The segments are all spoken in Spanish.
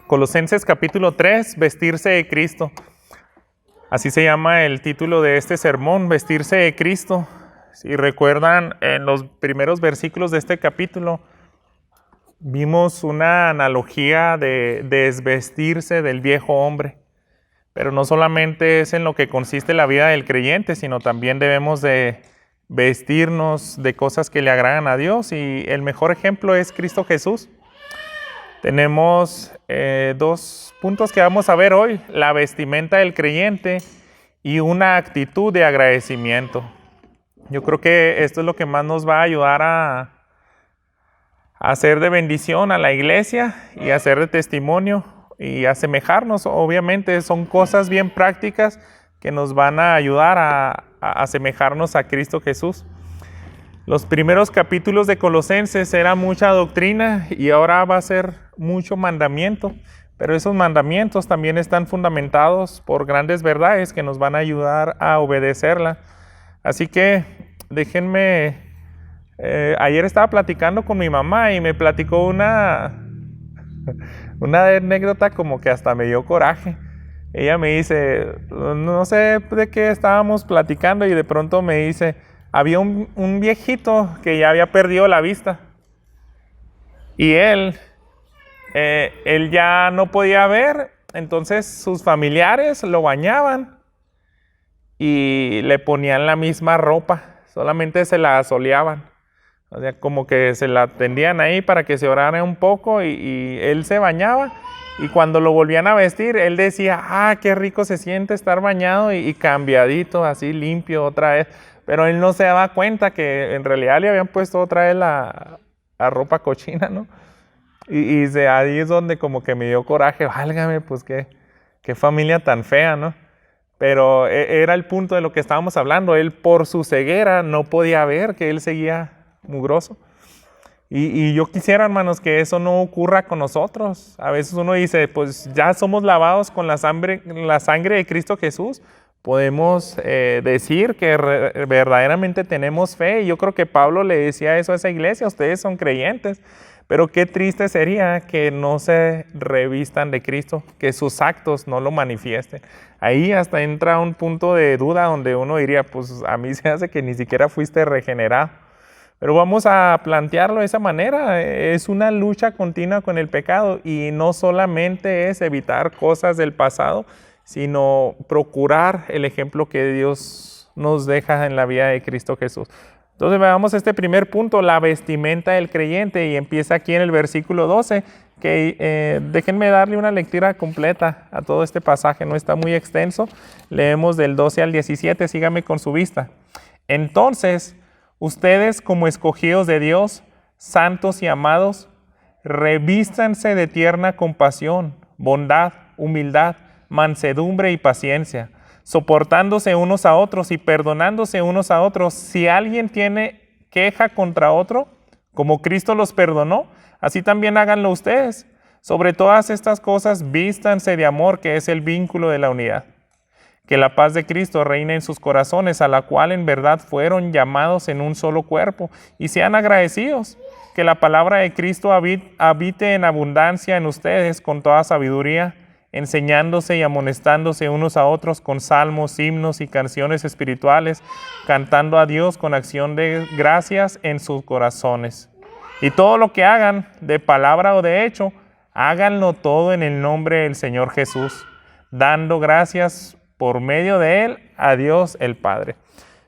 Colosenses capítulo 3, vestirse de Cristo. Así se llama el título de este sermón, vestirse de Cristo. Si recuerdan, en los primeros versículos de este capítulo, vimos una analogía de desvestirse del viejo hombre. Pero no solamente es en lo que consiste la vida del creyente, sino también debemos de vestirnos de cosas que le agradan a Dios. Y el mejor ejemplo es Cristo Jesús. Tenemos dos puntos que vamos a ver hoy: la vestimenta del creyente y una actitud de agradecimiento. Yo creo que esto es lo que más nos va a ayudar a hacer de bendición a la iglesia y a hacer de testimonio y asemejarnos. Obviamente son cosas bien prácticas que nos van a ayudar a asemejarnos a Cristo Jesús. Los primeros capítulos de Colosenses era mucha doctrina y ahora va a ser mucho mandamiento, pero esos mandamientos también están fundamentados por grandes verdades que nos van a ayudar a obedecerla. Así que déjenme, ayer estaba platicando con mi mamá y me platicó una anécdota como que hasta me dio coraje. Ella me dice, no sé de qué estábamos platicando y de pronto me dice, había un viejito que ya había perdido la vista y él ya no podía ver, entonces sus familiares lo bañaban y le ponían la misma ropa, solamente se la asoleaban, o sea, como que se la tendían ahí para que se orara un poco y él se bañaba y cuando lo volvían a vestir, él decía, qué rico se siente estar bañado y cambiadito, así limpio otra vez. Pero él no se daba cuenta que en realidad le habían puesto otra vez la ropa cochina, ¿no? Y ahí es donde como que me dio coraje, válgame, pues qué familia tan fea, ¿no? Pero era el punto de lo que estábamos hablando. Él por su ceguera no podía ver que él seguía mugroso. Y yo quisiera, hermanos, que eso no ocurra con nosotros. A veces uno dice, pues ya somos lavados con la sangre de Cristo Jesús. Podemos decir que verdaderamente tenemos fe. Y yo creo que Pablo le decía eso a esa iglesia, ustedes son creyentes. Pero qué triste sería que no se revistan de Cristo, que sus actos no lo manifiesten. Ahí hasta entra un punto de duda donde uno diría, pues a mí se hace que ni siquiera fuiste regenerado. Pero vamos a plantearlo de esa manera. Es una lucha continua con el pecado y no solamente es evitar cosas del pasado, sino procurar el ejemplo que Dios nos deja en la vida de Cristo Jesús. Entonces veamos este primer punto, la vestimenta del creyente, y empieza aquí en el versículo 12, que déjenme darle una lectura completa a todo este pasaje, no está muy extenso. Leemos del 12 al 17, sígame con su vista. Entonces, ustedes como escogidos de Dios, santos y amados, revístanse de tierna compasión, bondad, humildad, mansedumbre y paciencia, soportándose unos a otros y perdonándose unos a otros. Si alguien tiene queja contra otro, como Cristo los perdonó, así también háganlo ustedes. Sobre todas estas cosas, vístanse de amor, que es el vínculo de la unidad. Que la paz de Cristo reine en sus corazones, a la cual en verdad fueron llamados en un solo cuerpo, y sean agradecidos. Que la palabra de Cristo habite en abundancia en ustedes con toda sabiduría, enseñándose y amonestándose unos a otros con salmos, himnos y canciones espirituales, cantando a Dios con acción de gracias en sus corazones. Y todo lo que hagan, de palabra o de hecho, háganlo todo en el nombre del Señor Jesús, dando gracias por medio de Él a Dios el Padre.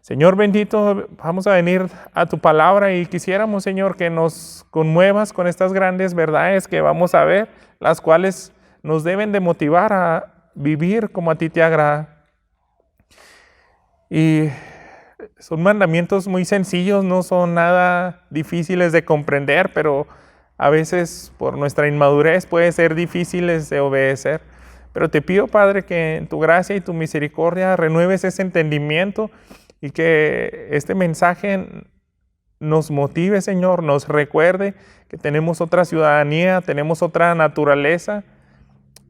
Señor bendito, vamos a venir a tu palabra y quisiéramos, Señor, que nos conmuevas con estas grandes verdades que vamos a ver, las cuales nos deben de motivar a vivir como a ti te agrada. Y son mandamientos muy sencillos, no son nada difíciles de comprender, pero a veces por nuestra inmadurez puede ser difíciles de obedecer. Pero te pido, Padre, que en tu gracia y tu misericordia renueves ese entendimiento y que este mensaje nos motive, Señor, nos recuerde que tenemos otra ciudadanía, tenemos otra naturaleza.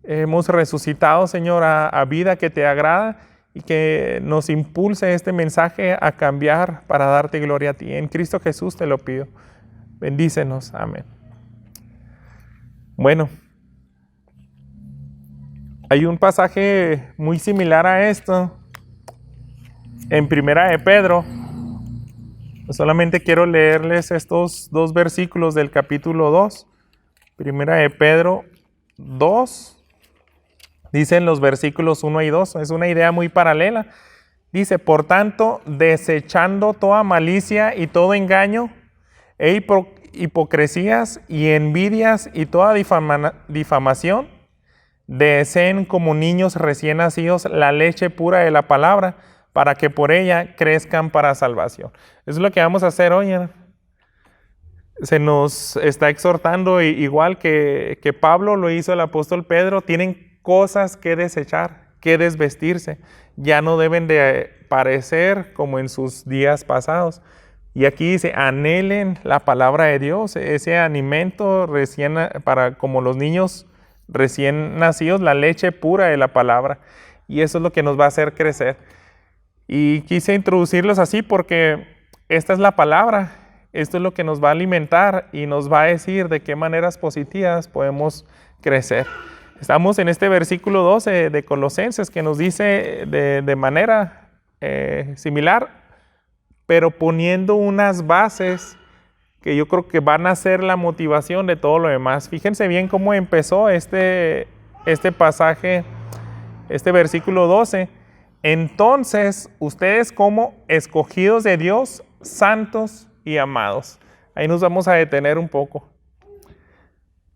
Hemos resucitado, Señor, a vida que te agrada y que nos impulse este mensaje a cambiar para darte gloria a ti. En Cristo Jesús te lo pido. Bendícenos. Amén. Bueno, Hay un pasaje muy similar a esto en Primera de Pedro. Solamente quiero leerles estos 2 versículos del capítulo 2. Primera de Pedro 2. Dicen los versículos 1 y 2. Es una idea muy paralela. Dice, por tanto, desechando toda malicia y todo engaño, e hipocresías y envidias y toda difamación, deseen como niños recién nacidos la leche pura de la palabra, para que por ella crezcan para salvación. Eso es lo que vamos a hacer hoy. Se nos está exhortando, igual que Pablo lo hizo el apóstol Pedro, tienen cosas que desechar, que desvestirse. Ya no deben de parecer como en sus días pasados. Y aquí dice, anhelen la palabra de Dios, ese alimento para como los niños recién nacidos, la leche pura de la palabra. Y eso es lo que nos va a hacer crecer. Y quise introducirlos así porque esta es la palabra. Esto es lo que nos va a alimentar y nos va a decir de qué maneras positivas podemos crecer. Estamos en este versículo 12 de Colosenses que nos dice de manera similar, pero poniendo unas bases que yo creo que van a ser la motivación de todo lo demás. Fíjense bien cómo empezó este pasaje, este versículo 12. Entonces, ustedes como escogidos de Dios, santos y amados. Ahí nos vamos a detener un poco.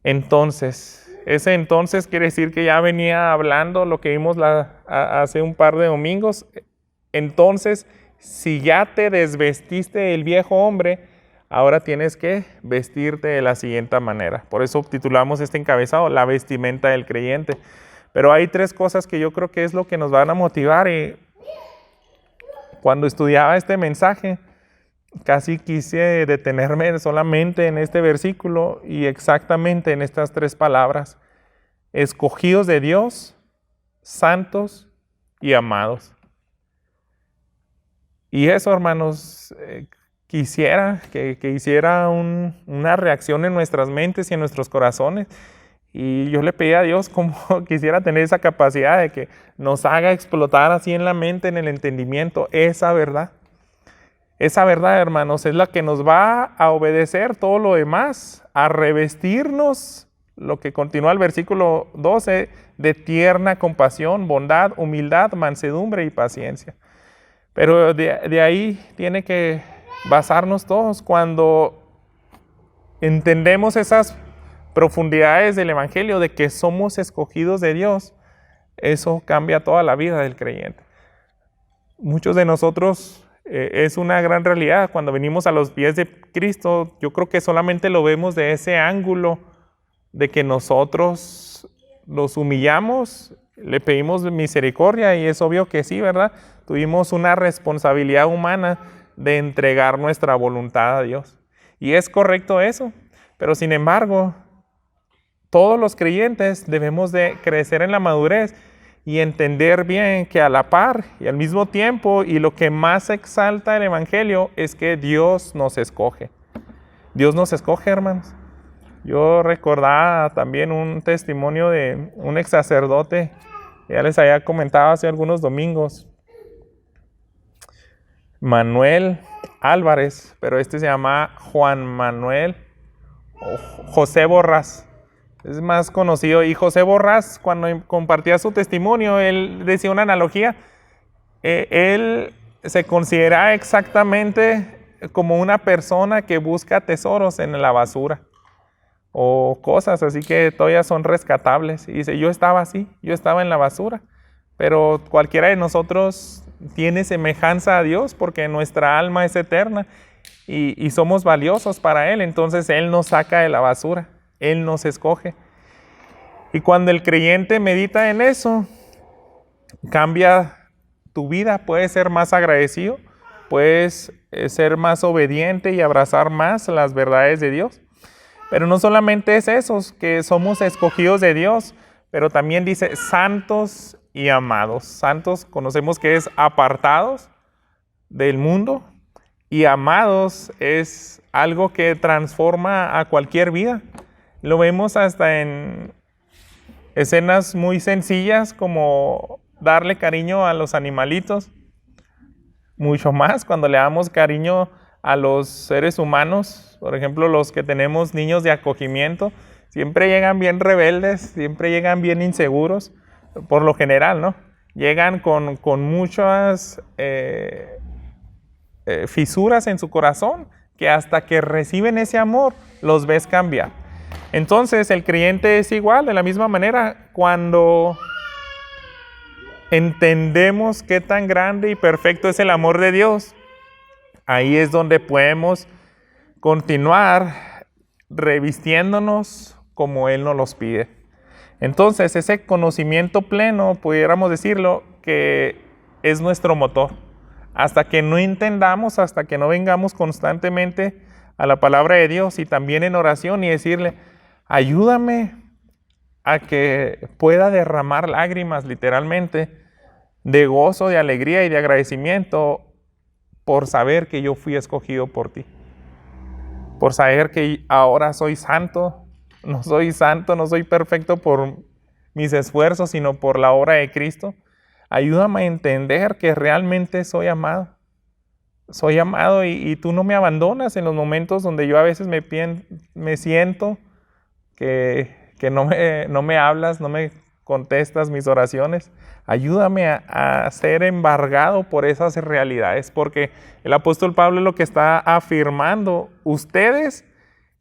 Entonces, ese entonces quiere decir que ya venía hablando lo que vimos hace un par de domingos. Entonces, si ya te desvestiste del viejo hombre, ahora tienes que vestirte de la siguiente manera. Por eso titulamos este encabezado, la vestimenta del creyente. Pero hay 3 cosas que yo creo que es lo que nos van a motivar. Y cuando estudiaba este mensaje, casi quise detenerme solamente en este versículo y exactamente en estas 3 palabras. Escogidos de Dios, santos y amados. Y eso, hermanos, quisiera que hiciera una reacción en nuestras mentes y en nuestros corazones. Y yo le pedí a Dios como quisiera tener esa capacidad de que nos haga explotar así en la mente, en el entendimiento, esa verdad. Esa verdad, hermanos, es la que nos va a obedecer todo lo demás, a revestirnos, lo que continúa el versículo 12, de tierna compasión, bondad, humildad, mansedumbre y paciencia. Pero de ahí tiene que basarnos todos cuando entendemos esas profundidades del Evangelio de que somos escogidos de Dios. Eso cambia toda la vida del creyente. Muchos de nosotros es una gran realidad. Cuando venimos a los pies de Cristo, yo creo que solamente lo vemos de ese ángulo de que nosotros los humillamos, le pedimos misericordia y es obvio que sí, ¿verdad? Tuvimos una responsabilidad humana de entregar nuestra voluntad a Dios. Y es correcto eso, pero sin embargo, todos los creyentes debemos de crecer en la madurez y entender bien que a la par y al mismo tiempo, y lo que más exalta el Evangelio es que Dios nos escoge. Dios nos escoge, hermanos. Yo recordaba también un testimonio de un ex sacerdote, ya les había comentado hace algunos domingos, Manuel Álvarez, pero este se llama Juan Manuel o José Borrás. Es más conocido. Y José Borrás, cuando compartía su testimonio, él decía una analogía. Él se considera exactamente como una persona que busca tesoros en la basura o cosas así que todavía son rescatables. Y dice, yo estaba así, yo estaba en la basura, pero cualquiera de nosotros tiene semejanza a Dios porque nuestra alma es eterna y somos valiosos para Él. Entonces Él nos saca de la basura. Él nos escoge. Y cuando el creyente medita en eso, cambia tu vida. Puedes ser más agradecido, puedes ser más obediente y abrazar más las verdades de Dios. Pero no solamente es eso, que somos escogidos de Dios, pero también dice santos y amados. Santos conocemos que es apartados del mundo, y amados es algo que transforma a cualquier vida. Lo vemos hasta en escenas muy sencillas como darle cariño a los animalitos, mucho más cuando le damos cariño a los seres humanos. Por ejemplo, los que tenemos niños de acogimiento, siempre llegan bien rebeldes, siempre llegan bien inseguros, por lo general, ¿no? Llegan con muchas fisuras en su corazón, que hasta que reciben ese amor, los ves cambiar. Entonces, el creyente es igual, de la misma manera, cuando entendemos qué tan grande y perfecto es el amor de Dios, ahí es donde podemos continuar revistiéndonos como Él nos los pide. Entonces, ese conocimiento pleno, pudiéramos decirlo, que es nuestro motor. Hasta que no entendamos, hasta que no vengamos constantemente a la palabra de Dios y también en oración y decirle, ayúdame a que pueda derramar lágrimas literalmente de gozo, de alegría y de agradecimiento por saber que yo fui escogido por ti. Por saber que ahora soy santo, no soy perfecto por mis esfuerzos, sino por la obra de Cristo. Ayúdame a entender que realmente soy amado. Soy amado y tú no me abandonas en los momentos donde yo a veces me siento que no me hablas, no me contestas mis oraciones. Ayúdame a ser embargado por esas realidades, porque el apóstol Pablo es lo que está afirmando. Ustedes,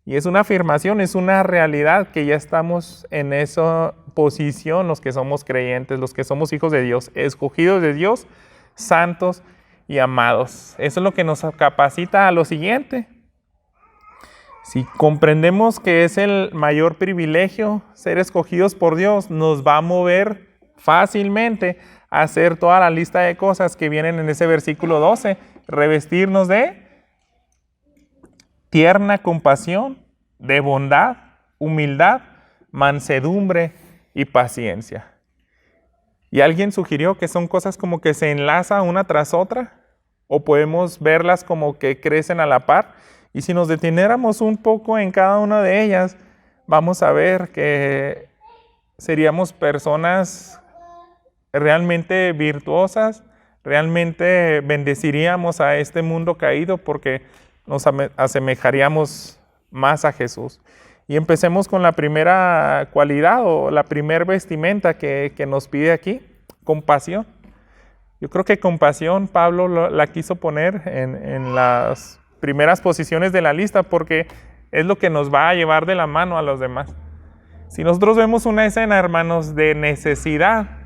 y es una afirmación, es una realidad que ya estamos en esa posición, los que somos creyentes, los que somos hijos de Dios, escogidos de Dios, santos y amados. Eso es lo que nos capacita a lo siguiente. Si comprendemos que es el mayor privilegio ser escogidos por Dios, nos va a mover fácilmente a hacer toda la lista de cosas que vienen en ese versículo 12. Revestirnos de tierna compasión, de bondad, humildad, mansedumbre y paciencia. Y alguien sugirió que son cosas como que se enlazan una tras otra, o podemos verlas como que crecen a la par. Y si nos deteniéramos un poco en cada una de ellas, vamos a ver que seríamos personas realmente virtuosas, realmente bendeciríamos a este mundo caído porque nos asemejaríamos más a Jesús. Y empecemos con la primera cualidad o la primera vestimenta que nos pide aquí, compasión. Yo creo que compasión Pablo la quiso poner en las primeras posiciones de la lista porque es lo que nos va a llevar de la mano a los demás. Si nosotros vemos una escena, hermanos, de necesidad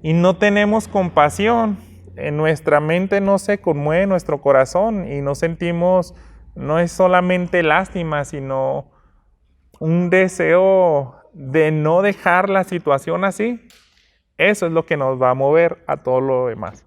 y no tenemos compasión, en nuestra mente no se conmueve nuestro corazón y no sentimos, no es solamente lástima, sino un deseo de no dejar la situación así. Eso es lo que nos va a mover a todo lo demás.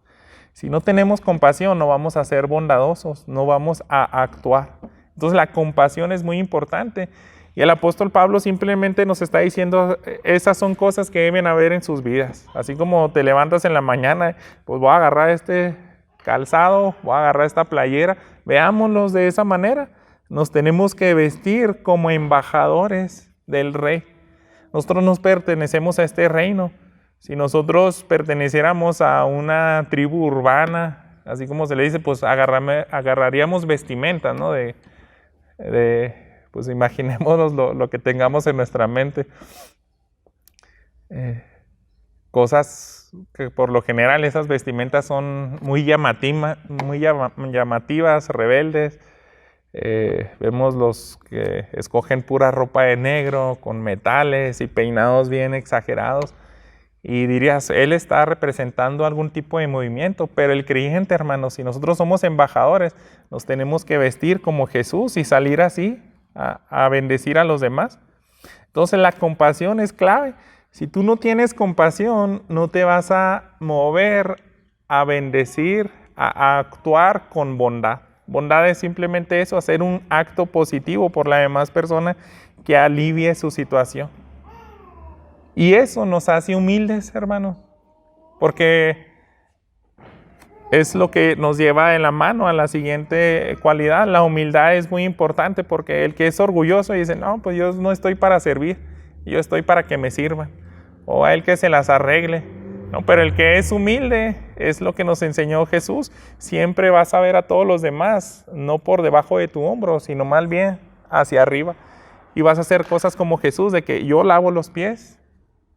Si no tenemos compasión, no vamos a ser bondadosos, no vamos a actuar. Entonces la compasión es muy importante. Y el apóstol Pablo simplemente nos está diciendo, esas son cosas que deben haber en sus vidas. Así como te levantas en la mañana, pues voy a agarrar este calzado, voy a agarrar esta playera. Veámoslos de esa manera. Nos tenemos que vestir como embajadores del Rey. Nosotros nos pertenecemos a este reino. Si nosotros perteneciéramos a una tribu urbana, así como se le dice, pues agarraríamos vestimentas, ¿no? Pues imaginémonos lo que tengamos en nuestra mente. Cosas que por lo general esas vestimentas son muy llamativas, rebeldes. Vemos los que escogen pura ropa de negro, con metales y peinados bien exagerados. Y dirías, él está representando algún tipo de movimiento, pero el creyente, hermanos, si nosotros somos embajadores, nos tenemos que vestir como Jesús y salir así a bendecir a los demás. Entonces la compasión es clave. Si tú no tienes compasión, no te vas a mover a bendecir, a actuar con bondad. Bondad es simplemente eso, hacer un acto positivo por la demás persona que alivie su situación. Y eso nos hace humildes, hermanos, porque es lo que nos lleva de la mano a la siguiente cualidad. La humildad es muy importante porque el que es orgulloso dice, no, pues yo no estoy para servir, yo estoy para que me sirvan. o a él que se las arregle. No, pero el que es humilde, es lo que nos enseñó Jesús, siempre vas a ver a todos los demás, no por debajo de tu hombro, sino más bien hacia arriba. Y vas a hacer cosas como Jesús, de que yo lavo los pies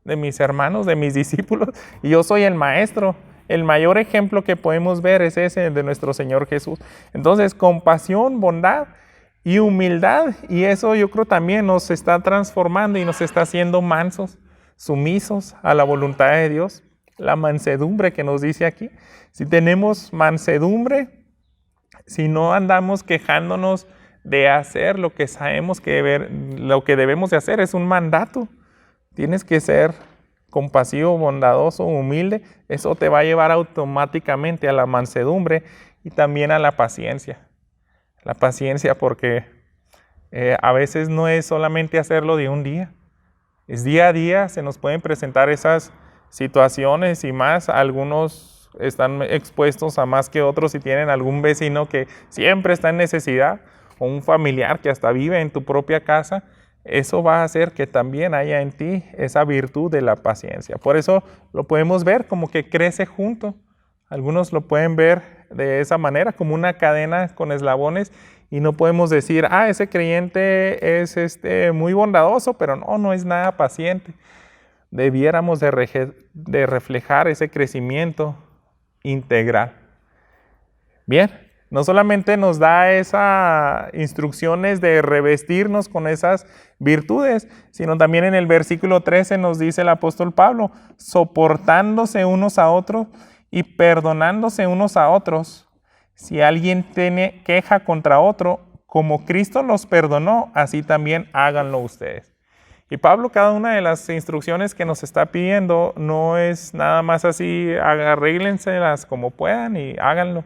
de mis hermanos, de mis discípulos, y yo soy el maestro. El mayor ejemplo que podemos ver es ese de nuestro Señor Jesús. Entonces, compasión, bondad y humildad, y eso yo creo también nos está transformando y nos está haciendo mansos, sumisos a la voluntad de Dios. La mansedumbre que nos dice aquí. Si tenemos mansedumbre, si no andamos quejándonos de hacer lo que sabemos lo que debemos de hacer, es un mandato. Tienes que ser compasivo, bondadoso, humilde. Eso te va a llevar automáticamente a la mansedumbre y también a la paciencia. La paciencia porque a veces no es solamente hacerlo de un día. Es día a día, se nos pueden presentar esas situaciones y más. Algunos están expuestos a más que otros si tienen algún vecino que siempre está en necesidad o un familiar que hasta vive en tu propia casa. Eso va a hacer que también haya en ti esa virtud de la paciencia. Por eso lo podemos ver como que crece junto. Algunos lo pueden ver de esa manera, como una cadena con eslabones, y no podemos decir, ese creyente es muy bondadoso, pero no es nada paciente. Debiéramos de reflejar ese crecimiento integral. Bien, no solamente nos da esas instrucciones de revestirnos con esas virtudes, sino también en el versículo 13 nos dice el apóstol Pablo, soportándose unos a otros y perdonándose unos a otros. Si alguien tiene queja contra otro, como Cristo los perdonó, así también háganlo ustedes. Y Pablo, cada una de las instrucciones que nos está pidiendo no es nada más así, arréglenselas como puedan y háganlo,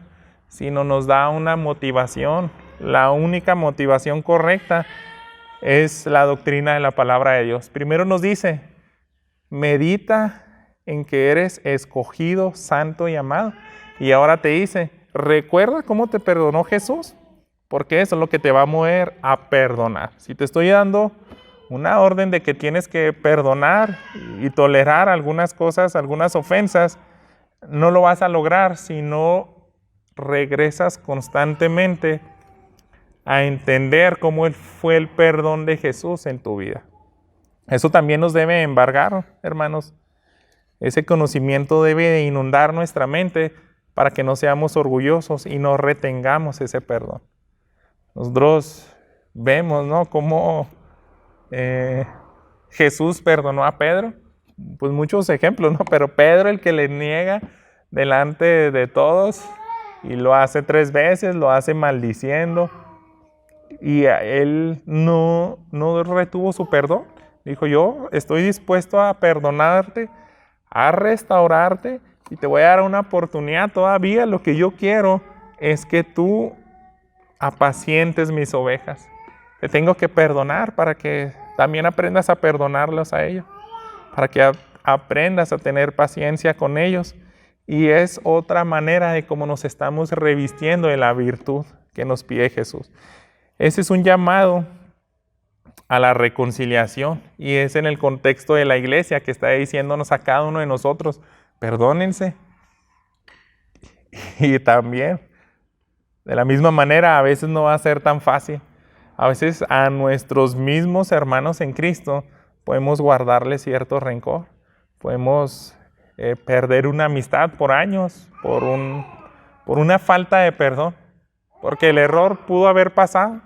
sino nos da una motivación. La única motivación correcta es la doctrina de la palabra de Dios. Primero nos dice, medita en que eres escogido, santo y amado. Y ahora te dice, recuerda cómo te perdonó Jesús, porque eso es lo que te va a mover a perdonar. Si te estoy dando una orden de que tienes que perdonar y tolerar algunas cosas, algunas ofensas, no lo vas a lograr si no regresas constantemente a entender cómo fue el perdón de Jesús en tu vida. Eso también nos debe embargar, hermanos. Ese conocimiento debe de inundar nuestra mente para que no seamos orgullosos y no retengamos ese perdón. Nosotros vemos, ¿no?, cómo Jesús perdonó a Pedro. Pues muchos ejemplos, ¿no? Pero Pedro, el que le niega delante de todos y lo hace 3 veces, lo hace maldiciendo, y él no retuvo su perdón. Dijo, yo estoy dispuesto a perdonarte, a restaurarte, y te voy a dar una oportunidad todavía. Lo que yo quiero es que tú apacientes mis ovejas. Te tengo que perdonar para que también aprendas a perdonarlos a ellos, para que aprendas a tener paciencia con ellos. Y es otra manera de cómo nos estamos revistiendo de la virtud que nos pide Jesús. Ese es un llamado a la reconciliación, y es en el contexto de la iglesia que está diciéndonos a cada uno de nosotros, perdónense. Y también, de la misma manera, a veces no va a ser tan fácil. A veces a nuestros mismos hermanos en Cristo podemos guardarle cierto rencor. Podemos perder una amistad por años, por una falta de perdón. Porque el error pudo haber pasado.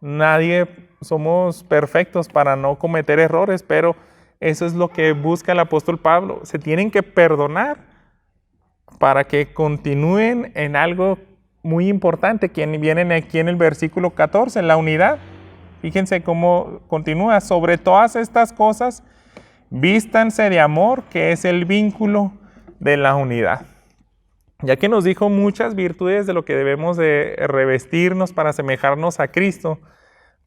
Nadie somos perfectos para no cometer errores, pero eso es lo que busca el apóstol Pablo. Se tienen que perdonar para que continúen en algo muy importante, que vienen aquí en el versículo 14, en la unidad. Fíjense cómo continúa. Sobre todas estas cosas, vístanse de amor, que es el vínculo de la unidad. Ya que nos dijo muchas virtudes de lo que debemos de revestirnos para asemejarnos a Cristo,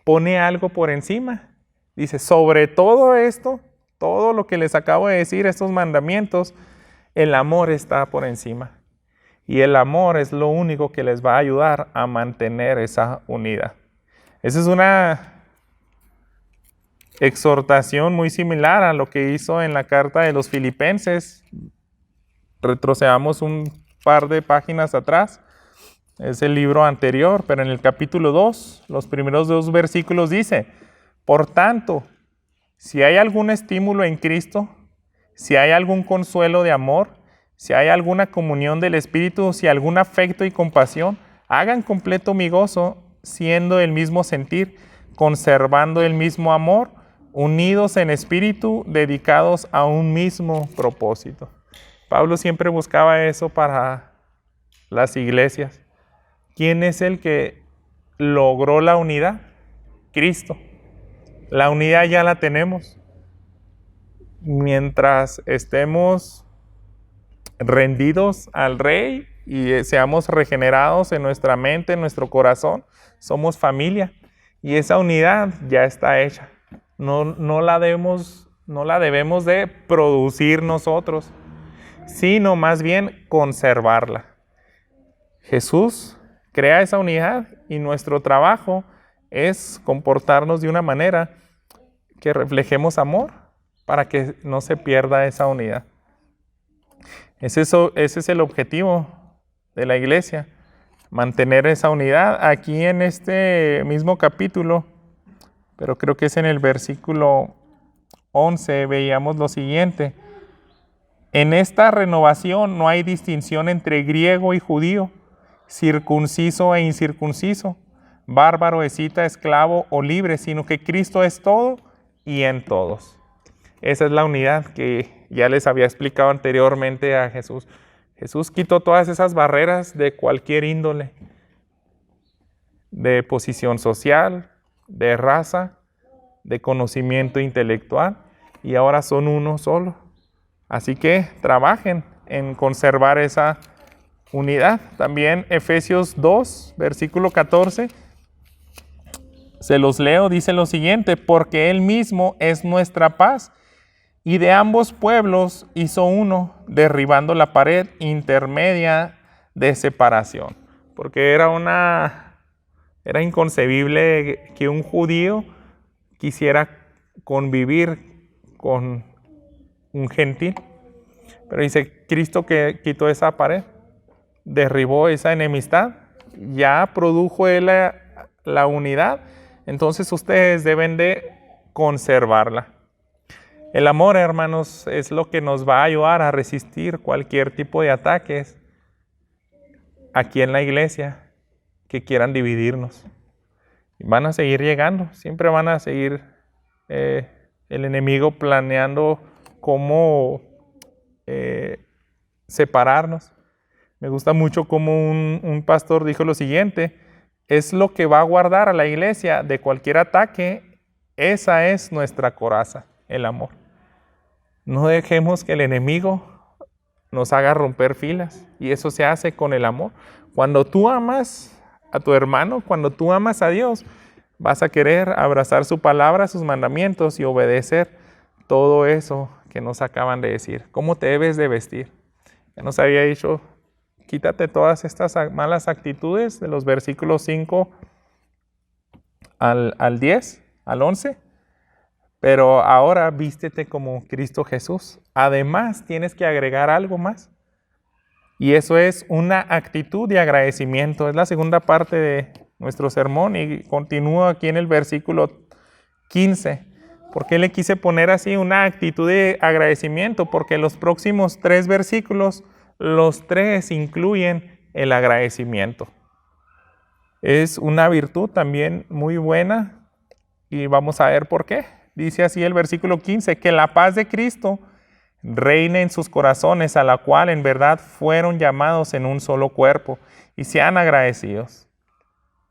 pone algo por encima. Dice, sobre todo esto, todo lo que les acabo de decir, estos mandamientos, el amor está por encima. Y el amor es lo único que les va a ayudar a mantener esa unidad. Esa es una exhortación muy similar a lo que hizo en la carta de los Filipenses. Retrocedamos un par de páginas atrás. Es el libro anterior, pero en el capítulo 2, los primeros 2 versículos dice: por tanto, si hay algún estímulo en Cristo, si hay algún consuelo de amor, si hay alguna comunión del Espíritu, si algún afecto y compasión, hagan completo mi gozo, siendo el mismo sentir, conservando el mismo amor, unidos en espíritu, dedicados a un mismo propósito. Pablo siempre buscaba eso para las iglesias. ¿Quién es el que logró la unidad? Cristo. La unidad ya la tenemos. Mientras estemos rendidos al Rey y seamos regenerados en nuestra mente, en nuestro corazón, somos familia. Y esa unidad ya está hecha. No la debemos de producir nosotros, sino más bien conservarla. Jesús crea esa unidad y nuestro trabajo es comportarnos de una manera que reflejemos amor para que no se pierda esa unidad. Ese es el objetivo de la iglesia, mantener esa unidad. Aquí en este mismo capítulo, pero creo que es en el versículo 11, veíamos lo siguiente: en esta renovación no hay distinción entre griego y judío, circunciso e incircunciso, bárbaro, escita, esclavo o libre, sino que Cristo es todo y en todos. Esa es la unidad que ya les había explicado anteriormente a Jesús. Jesús quitó todas esas barreras de cualquier índole, de posición social, de raza, de conocimiento intelectual, y ahora son uno solo. Así que trabajen en conservar esa unidad. También Efesios 2, versículo 14, se los leo, dice lo siguiente: porque Él mismo es nuestra paz, y de ambos pueblos hizo uno, derribando la pared intermedia de separación. Porque era inconcebible que un judío quisiera convivir con un gentil. Pero dice Cristo que quitó esa pared, derribó esa enemistad, ya produjo Él la unidad. Entonces ustedes deben de conservarla. El amor, hermanos, es lo que nos va a ayudar a resistir cualquier tipo de ataques aquí en la iglesia que quieran dividirnos. Van a seguir llegando, siempre van a seguir el enemigo planeando cómo separarnos. Me gusta mucho cómo un pastor dijo lo siguiente: es lo que va a guardar a la iglesia de cualquier ataque, esa es nuestra coraza, el amor. No dejemos que el enemigo nos haga romper filas, y eso se hace con el amor. Cuando tú amas a tu hermano, cuando tú amas a Dios, vas a querer abrazar su palabra, sus mandamientos y obedecer todo eso que nos acaban de decir. ¿Cómo te debes de vestir? Ya nos había dicho, quítate todas estas malas actitudes de los versículos 5 al 10, al 11. Pero ahora vístete como Cristo Jesús. Además, tienes que agregar algo más. Y eso es una actitud de agradecimiento. Es la segunda parte de nuestro sermón y continúa aquí en el versículo 15. ¿Por qué le quise poner así una actitud de agradecimiento? Porque los próximos 3 versículos, los 3 incluyen el agradecimiento. Es una virtud también muy buena y vamos a ver por qué. Dice así el versículo 15, que la paz de Cristo reine en sus corazones, a la cual en verdad fueron llamados en un solo cuerpo, y sean agradecidos.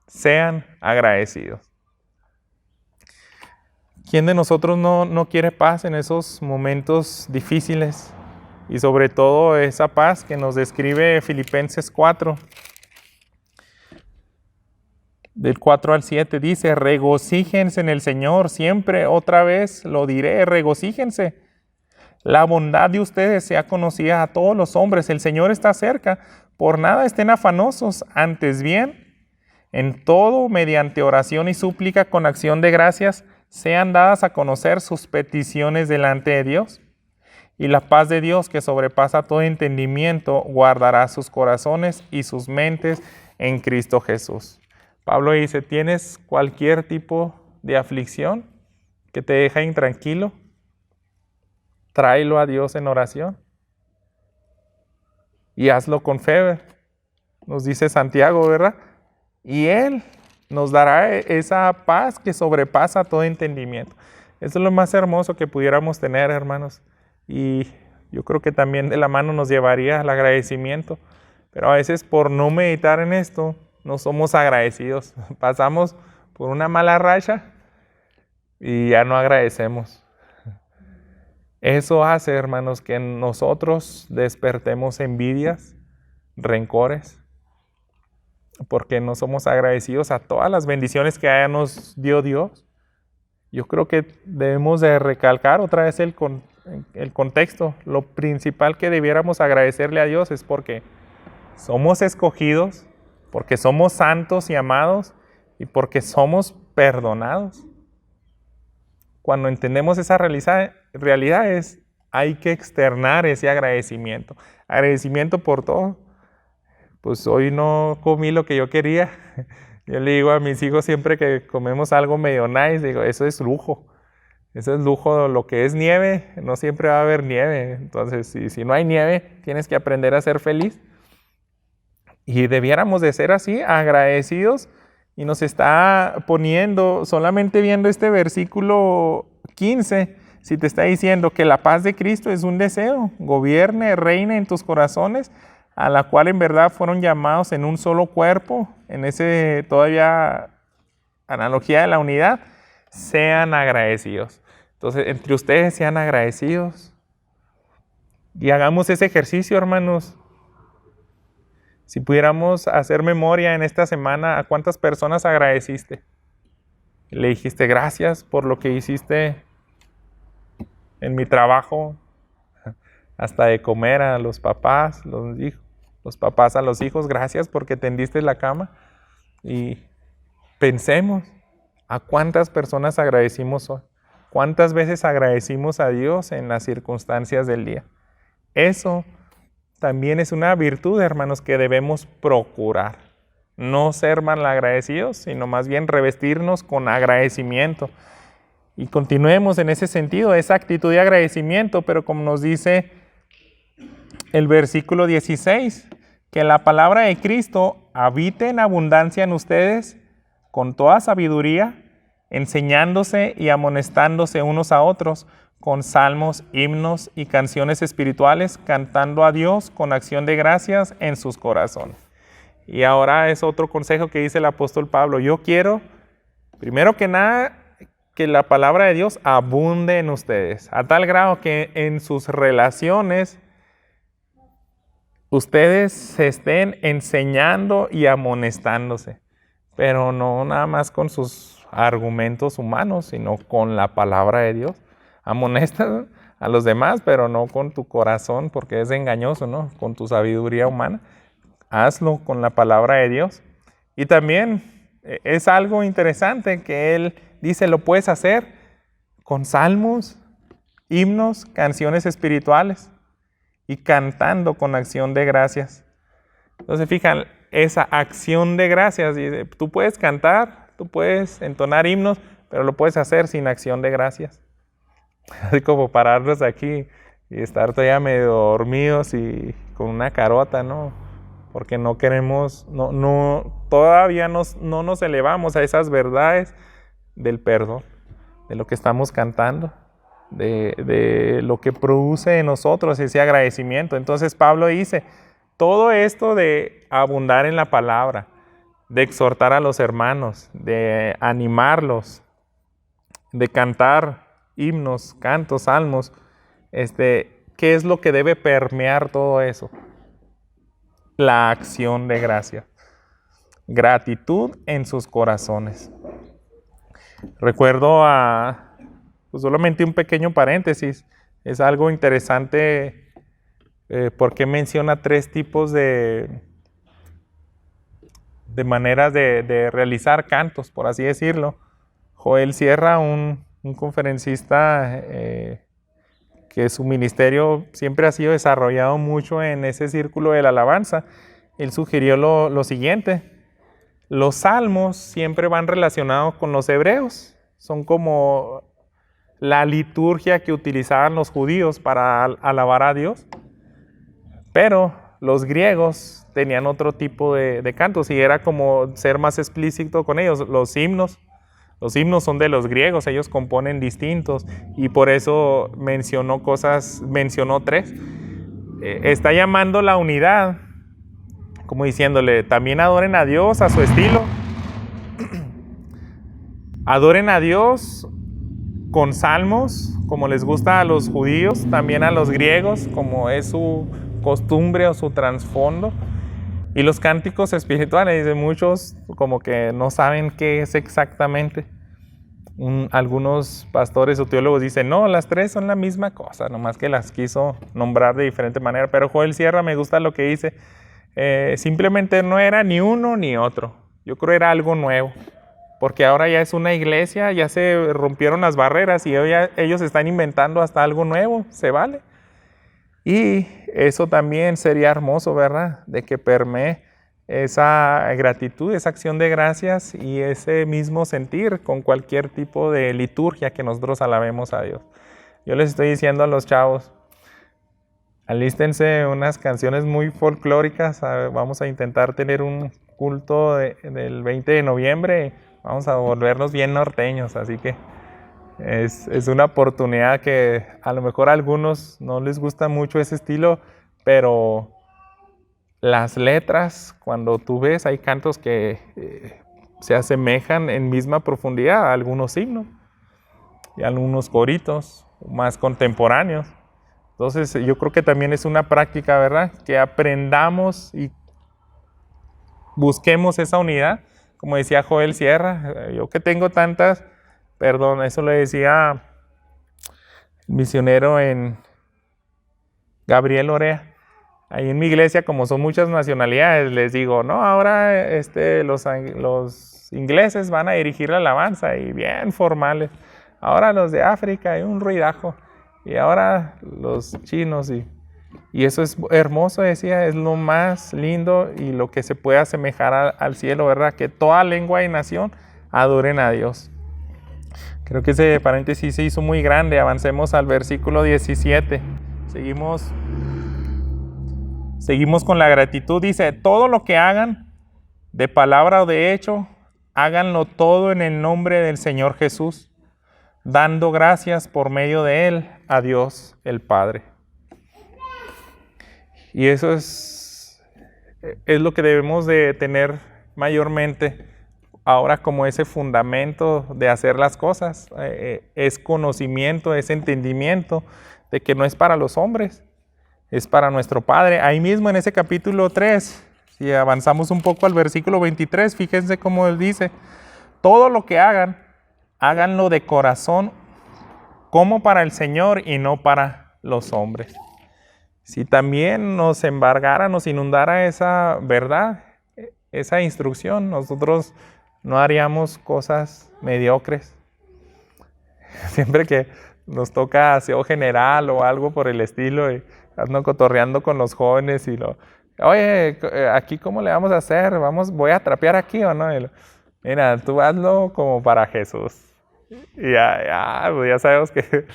Sean agradecidos. ¿Quién de nosotros no quiere paz en esos momentos difíciles? Y sobre todo esa paz que nos describe Filipenses 4. Del 4 al 7 dice, regocíjense en el Señor, siempre otra vez lo diré, regocíjense. La bondad de ustedes sea conocida a todos los hombres, el Señor está cerca, por nada estén afanosos, antes bien, en todo, mediante oración y súplica con acción de gracias, sean dadas a conocer sus peticiones delante de Dios, y la paz de Dios, que sobrepasa todo entendimiento, guardará sus corazones y sus mentes en Cristo Jesús. Pablo dice, ¿tienes cualquier tipo de aflicción que te deja intranquilo? Tráelo a Dios en oración y hazlo con fe, nos dice Santiago, ¿verdad? Y Él nos dará esa paz que sobrepasa todo entendimiento. Eso es lo más hermoso que pudiéramos tener, hermanos. Y yo creo que también de la mano nos llevaría al agradecimiento. Pero a veces por no meditar en esto, no somos agradecidos. Pasamos por una mala racha y ya no agradecemos. Eso hace, hermanos, que en nosotros despertemos envidias, rencores, porque no somos agradecidos a todas las bendiciones que nos dio Dios. Yo creo que debemos de recalcar otra vez el contexto. Lo principal que debiéramos agradecerle a Dios es porque somos escogidos, porque somos santos y amados y porque somos perdonados. Cuando entendemos esa realidad hay que externar ese agradecimiento. Agradecimiento por todo. Pues hoy no comí lo que yo quería. Yo le digo a mis hijos siempre que comemos algo medio nice, digo, eso es lujo. Eso es lujo. Lo que es nieve, no siempre va a haber nieve. Entonces, si no hay nieve, tienes que aprender a ser feliz. Y debiéramos de ser así, agradecidos. Y nos está poniendo, solamente viendo este versículo 15, si te está diciendo que la paz de Cristo es un deseo, gobierne, reine en tus corazones, a la cual en verdad fueron llamados en un solo cuerpo, en ese todavía analogía de la unidad, sean agradecidos. Entonces, entre ustedes sean agradecidos. Y hagamos ese ejercicio, hermanos. Si pudiéramos hacer memoria en esta semana, ¿a cuántas personas agradeciste? Le dijiste gracias por lo que hiciste en mi trabajo, hasta de comer a los papás, los papás a los hijos, gracias porque tendiste la cama. Y pensemos, ¿a cuántas personas agradecimos hoy? ¿Cuántas veces agradecimos a Dios en las circunstancias del día? Eso también es una virtud, hermanos, que debemos procurar. No ser malagradecidos, sino más bien revestirnos con agradecimiento. Y continuemos en ese sentido, esa actitud de agradecimiento, pero como nos dice el versículo 16, que la palabra de Cristo habite en abundancia en ustedes con toda sabiduría, enseñándose y amonestándose unos a otros con salmos, himnos y canciones espirituales, cantando a Dios con acción de gracias en sus corazones. Y ahora es otro consejo que dice el apóstol Pablo. Yo quiero, primero que nada, que la palabra de Dios abunde en ustedes, a tal grado que en sus relaciones ustedes se estén enseñando y amonestándose, pero no nada más con sus argumentos humanos, sino con la palabra de Dios. Amonesta a los demás, pero no con tu corazón, porque es engañoso, ¿no? Con tu sabiduría humana. Hazlo con la palabra de Dios. Y también es algo interesante que él dice, lo puedes hacer con salmos, himnos, canciones espirituales y cantando con acción de gracias. Entonces, fijan, esa acción de gracias, tú puedes cantar, tú puedes entonar himnos, pero lo puedes hacer sin acción de gracias. Así como pararnos aquí y estar todavía medio dormidos y con una carota, ¿no? Porque no queremos, todavía no nos elevamos a esas verdades del perdón, de lo que estamos cantando, de lo que produce en nosotros ese agradecimiento. Entonces Pablo dice, todo esto de abundar en la palabra, de exhortar a los hermanos, de animarlos, de cantar himnos, cantos, salmos, ¿qué es lo que debe permear todo eso? La acción de gracia, gratitud en sus corazones. Recuerdo pues solamente un pequeño paréntesis, es algo interesante porque menciona 3 tipos de maneras de realizar cantos, por así decirlo. Joel Sierra, un conferencista que su ministerio siempre ha sido desarrollado mucho en ese círculo de la alabanza, él sugirió lo siguiente: los salmos siempre van relacionados con los hebreos, son como la liturgia que utilizaban los judíos para alabar a Dios, pero los griegos tenían otro tipo de cantos y era como ser más explícito con ellos. Los himnos son de los griegos, ellos componen distintos y por eso mencionó tres. Está llamando la unidad, como diciéndole, también adoren a Dios a su estilo. Adoren a Dios con salmos, como les gusta a los judíos, también a los griegos, como es su costumbre o su trasfondo. Y los cánticos espirituales, de muchos como que no saben qué es exactamente. Algunos pastores o teólogos dicen, no, las tres son la misma cosa, nomás que las quiso nombrar de diferente manera. Pero Joel Sierra me gusta lo que dice, simplemente no era ni uno ni otro. Yo creo que era algo nuevo, porque ahora ya es una iglesia, ya se rompieron las barreras y ellos están inventando hasta algo nuevo, se vale. Y eso también sería hermoso, ¿verdad? De que permee esa gratitud, esa acción de gracias y ese mismo sentir con cualquier tipo de liturgia que nosotros alabemos a Dios. Yo les estoy diciendo a los chavos, alístense unas canciones muy folclóricas, vamos a intentar tener un culto del 20 de noviembre, vamos a volvernos bien norteños, así que es una oportunidad que a lo mejor a algunos no les gusta mucho ese estilo, pero las letras, cuando tú ves, hay cantos que se asemejan en misma profundidad a algunos himnos y a algunos coritos más contemporáneos. Entonces yo creo que también es una práctica, ¿verdad? Que aprendamos y busquemos esa unidad. Como decía Joel Sierra, yo que tengo tantas, eso le decía el misionero en Gabriel Orea. Ahí en mi iglesia, como son muchas nacionalidades, les digo, no, ahora los ingleses van a dirigir la alabanza y bien formales. Ahora los de África y un ruidajo. Y ahora los chinos y eso es hermoso, decía, es lo más lindo y lo que se puede asemejar al cielo, ¿verdad? Que toda lengua y nación adoren a Dios. Creo que ese paréntesis se hizo muy grande. Avancemos al versículo 17. Seguimos con la gratitud. Dice, todo lo que hagan, de palabra o de hecho, háganlo todo en el nombre del Señor Jesús, dando gracias por medio de Él a Dios el Padre. Y eso es lo que debemos de tener mayormente ahora como ese fundamento de hacer las cosas. Es conocimiento, es entendimiento de que no es para los hombres, es para nuestro Padre. Ahí mismo en ese capítulo 3, si avanzamos un poco al versículo 23, fíjense cómo él dice, todo lo que hagan, háganlo de corazón como para el Señor y no para los hombres. Si también nos embargara, nos inundara esa verdad, esa instrucción, nosotros no haríamos cosas mediocres. Siempre que nos toca aseo general o algo por el estilo, y ando cotorreando con los jóvenes y oye, aquí cómo le vamos a hacer, voy a trapear aquí o no, mira, tú hazlo como para Jesús. Y ya sabemos que,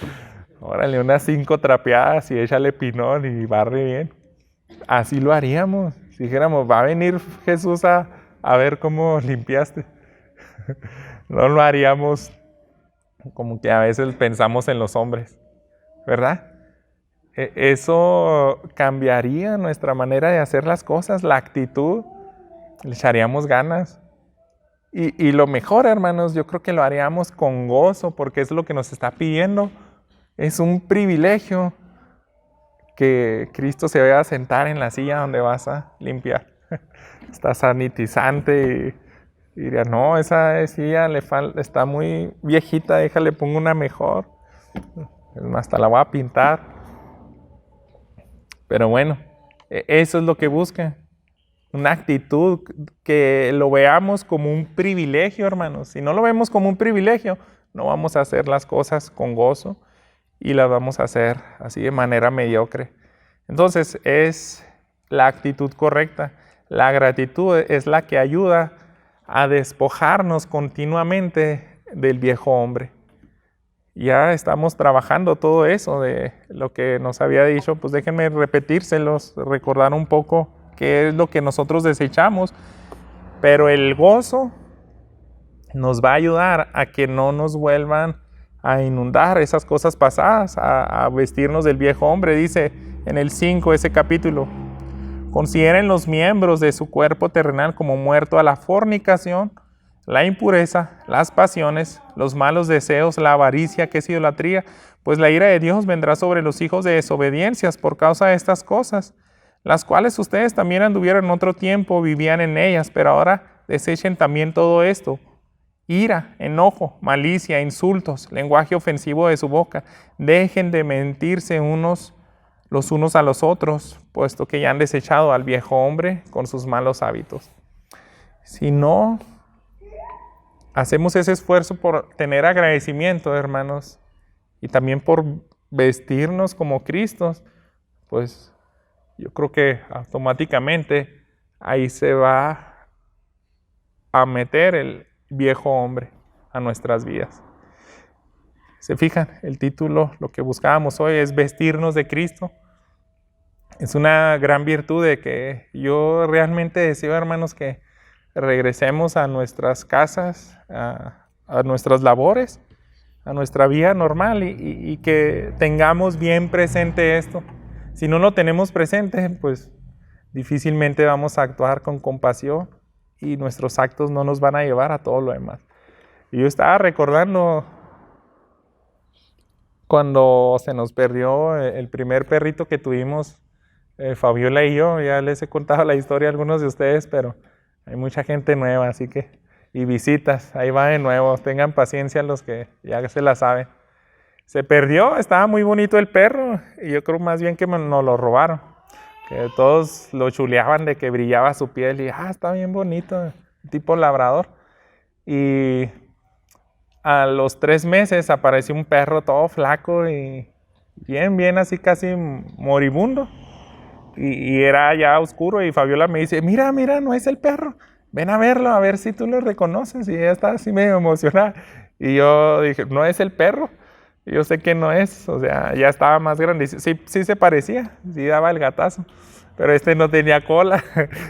órale, unas 5 trapeadas y échale pinón y barre bien. Así lo haríamos. Si dijéramos, va a venir Jesús a ver cómo limpiaste. No lo haríamos como que a veces pensamos en los hombres, ¿verdad? Eso cambiaría nuestra manera de hacer las cosas, la actitud, le echaríamos ganas. Y lo mejor, hermanos, yo creo que lo haríamos con gozo, porque es lo que nos está pidiendo. Es un privilegio que Cristo se vaya a sentar en la silla donde vas a limpiar. Está sanitizante y diría, no, esa silla está muy viejita, déjale, pongo una mejor. Hasta la voy a pintar. Pero bueno, eso es lo que busca. una actitud, que lo veamos como un privilegio, hermanos. Si no lo vemos como un privilegio, no vamos a hacer las cosas con gozo y las vamos a hacer así de manera mediocre. Entonces es la actitud correcta. La gratitud es la que ayuda a despojarnos continuamente del viejo hombre. Ya estamos trabajando todo eso de lo que nos había dicho, pues déjenme repetírselos, recordar un poco qué es lo que nosotros desechamos, pero el gozo nos va a ayudar a que no nos vuelvan a inundar esas cosas pasadas, a vestirnos del viejo hombre. Dice en el 5 ese capítulo: consideren los miembros de su cuerpo terrenal como muerto a la fornicación, la impureza, las pasiones, los malos deseos, la avaricia, que es idolatría, pues la ira de Dios vendrá sobre los hijos de desobediencias por causa de estas cosas, las cuales ustedes también anduvieron en otro tiempo, vivían en ellas, pero ahora desechen también todo esto: ira, enojo, malicia, insultos, lenguaje ofensivo de su boca. Dejen de mentirse los unos a los otros, puesto que ya han desechado al viejo hombre con sus malos hábitos. Si no hacemos ese esfuerzo por tener agradecimiento, hermanos, y también por vestirnos como Cristo, pues yo creo que automáticamente ahí se va a meter el viejo hombre a nuestras vidas. ¿Se fijan? El título, lo que buscábamos hoy es vestirnos de Cristo. Es una gran virtud de que yo realmente deseo, hermanos, que regresemos a nuestras casas, a nuestras labores, a nuestra vida normal y que tengamos bien presente esto. Si no lo tenemos presente, pues difícilmente vamos a actuar con compasión y nuestros actos no nos van a llevar a todo lo demás. Y yo estaba recordando cuando se nos perdió el primer perrito que tuvimos, Fabiola y yo. Ya les he contado la historia a algunos de ustedes, pero hay mucha gente nueva, así que, y visitas, ahí va de nuevo, tengan paciencia los que ya se la saben. Se perdió, estaba muy bonito el perro, y yo creo más bien que nos lo robaron, que todos lo chuleaban de que brillaba su piel, y está bien bonito, tipo labrador. Y a los 3 meses apareció un perro todo flaco y bien así casi moribundo. Y era ya oscuro y Fabiola me dice: mira, no es el perro, ven a verlo, a ver si tú lo reconoces. Y ella estaba así medio emocionada. Y yo dije: no es el perro, yo sé que no es, o sea, ya estaba más grande. Sí se parecía, sí daba el gatazo, pero este no tenía cola.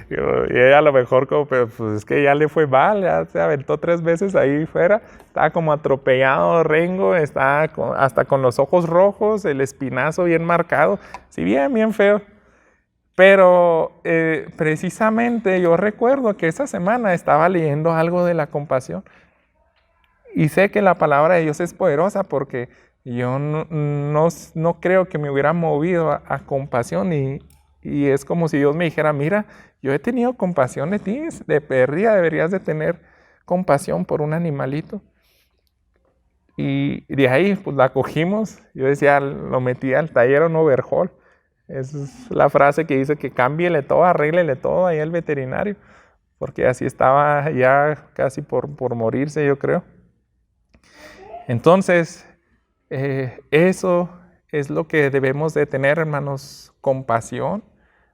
Y ella a lo mejor como, pero pues es que ya le fue mal, ya se aventó 3 veces ahí fuera, estaba como atropellado rengo, estaba hasta con los ojos rojos, el espinazo bien marcado, sí, bien feo. Pero precisamente yo recuerdo que esa semana estaba leyendo algo de la compasión y sé que la palabra de Dios es poderosa, porque yo no creo que me hubiera movido a compasión y es como si Dios me dijera: mira, yo he tenido compasión de ti, de perdida, deberías de tener compasión por un animalito. Y de ahí pues la cogimos, yo decía, lo metí al taller un overhaul. Esa es la frase que dice que cámbiele todo, arréglele todo ahí al veterinario, porque así estaba ya casi por morirse, yo creo. Entonces, eso es lo que debemos de tener, hermanos: compasión.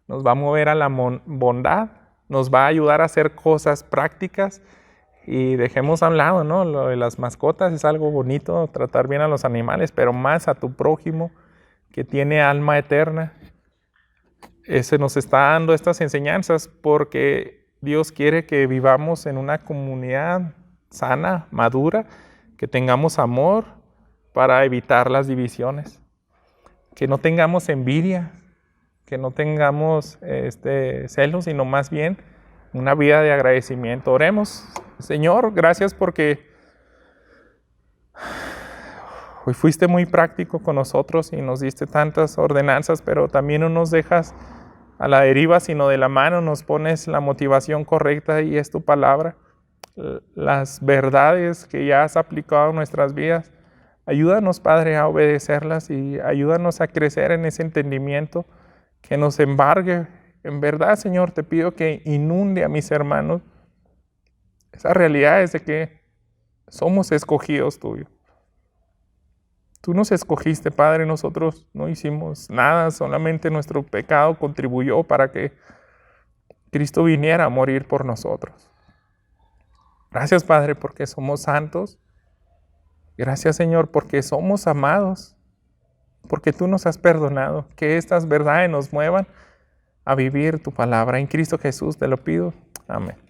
Nos va a mover a la bondad, nos va a ayudar a hacer cosas prácticas. Y dejemos a un lado, ¿no?, lo de las mascotas. Es algo bonito tratar bien a los animales, pero más a tu prójimo que tiene alma eterna. Se nos está dando estas enseñanzas porque Dios quiere que vivamos en una comunidad sana, madura, que tengamos amor para evitar las divisiones, que no tengamos envidia, que no tengamos celos, sino más bien una vida de agradecimiento. Oremos. Señor, gracias porque hoy fuiste muy práctico con nosotros y nos diste tantas ordenanzas, pero también no nos dejas a la deriva, sino de la mano nos pones la motivación correcta, y es tu palabra, las verdades que ya has aplicado en nuestras vidas. Ayúdanos, Padre, a obedecerlas y ayúdanos a crecer en ese entendimiento que nos embargue En verdad, Señor, te pido que inunde a mis hermanos esa realidad es de que somos escogidos tuyos. Tú nos escogiste, Padre, nosotros no hicimos nada, solamente nuestro pecado contribuyó para que Cristo viniera a morir por nosotros. Gracias, Padre, porque somos santos. Gracias, Señor, porque somos amados, porque tú nos has perdonado. Que estas verdades nos muevan a vivir tu palabra. En Cristo Jesús te lo pido. Amén.